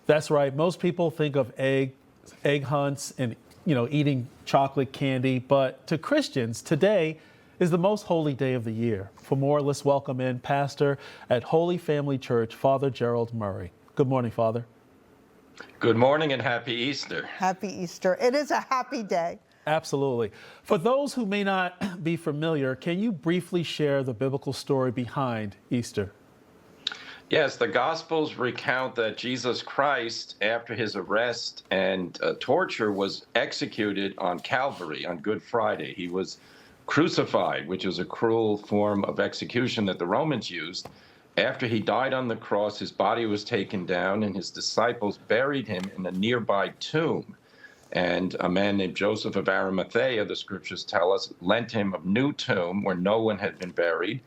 That's right. Most people think of egg hunts and, eating chocolate candy. But to Christians, today is the most holy day of the year. For more, let's welcome in pastor at Holy Family Church, Father Gerald Murray. Good morning, Father. Good morning and happy Easter. Happy Easter. It is a happy day. Absolutely. For those who may not be familiar, can you briefly share the biblical story behind Easter? Yes, the Gospels recount that Jesus Christ, after his arrest and torture, was executed on Calvary on Good Friday. He was crucified, which is a cruel form of execution that the Romans used. After he died on the cross, his body was taken down, and his disciples buried him in a nearby tomb. And a man named Joseph of Arimathea, the scriptures tell us, lent him a new tomb where no one had been buried.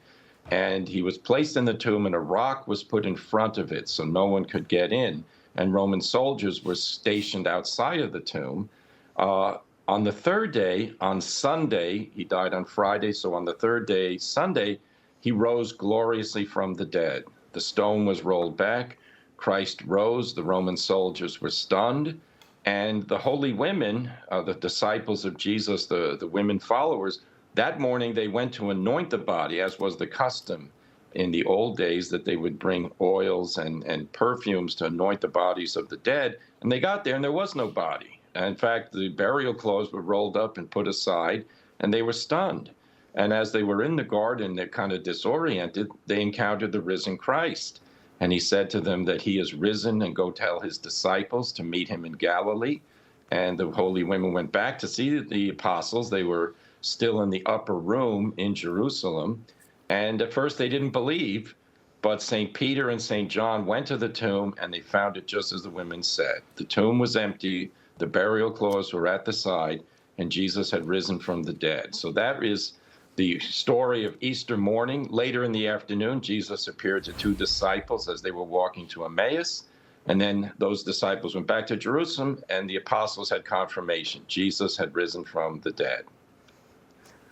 And he was placed in the tomb, and a rock was put in front of it so no one could get in. And Roman soldiers were stationed outside of the tomb. On the third day, on Sunday, he died on Friday, so on the third day, Sunday, he rose gloriously from the dead. The stone was rolled back. Christ rose. The Roman soldiers were stunned. And the holy women, the disciples of Jesus, the women followers, that morning they went to anoint the body, as was the custom in the old days, that they would bring oils and perfumes to anoint the bodies of the dead. And they got there and there was no body. In fact, the burial clothes were rolled up and put aside, and they were stunned. And as they were in the garden, they're kind of disoriented, they encountered the risen Christ. And he said to them that he is risen, and go tell his disciples to meet him in Galilee. And the holy women went back to see the apostles. They were still in the upper room in Jerusalem. And at first they didn't believe, but St. Peter and St. John went to the tomb, and they found it just as the women said. The tomb was empty, the burial clothes were at the side, and Jesus had risen from the dead. So that is the story of Easter morning. Later in the afternoon, Jesus appeared to two disciples as they were walking to Emmaus. And then those disciples went back to Jerusalem, and the apostles had confirmation. Jesus had risen from the dead.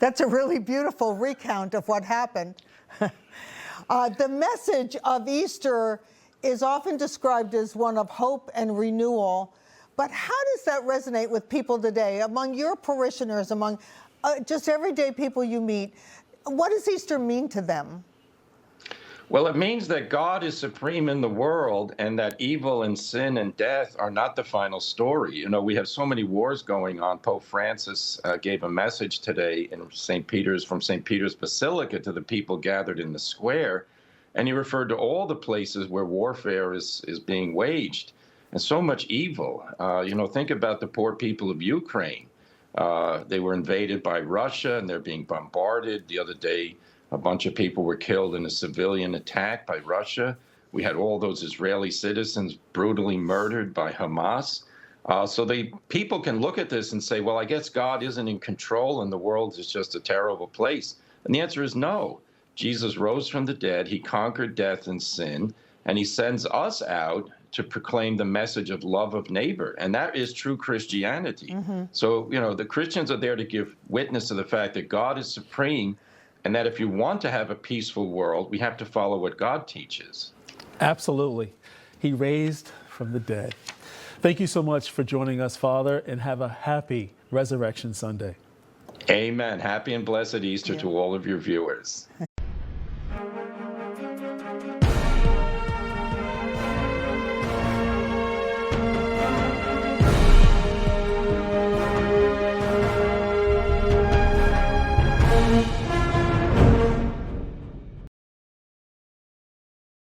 That's a really beautiful recount of what happened. The message of Easter is often described as one of hope and renewal. But how does that resonate with people today, among your parishioners, among just everyday people you meet? What does Easter mean to them? Well, it means that God is supreme in the world, and that evil and sin and death are not the final story. We have so many wars going on. Pope Francis gave a message today in from St. Peter's Basilica to the people gathered in the square, and he referred to all the places where warfare is being waged, and so much evil. Think about the poor people of Ukraine. They were invaded by Russia, and they're being bombarded. The other day, a bunch of people were killed in a civilian attack by Russia. We had all those Israeli citizens brutally murdered by Hamas. So people can look at this and say, well, I guess God isn't in control and the world is just a terrible place. And the answer is no. Jesus rose from the dead. He conquered death and sin, and he sends us out to proclaim the message of love of neighbor. And that is true Christianity. Mm-hmm. So, the Christians are there to give witness to the fact that God is supreme, and that if you want to have a peaceful world, we have to follow what God teaches. Absolutely. He raised from the dead. Thank you so much for joining us, Father, and have a happy Resurrection Sunday. Amen. Happy and blessed Easter to all of your viewers.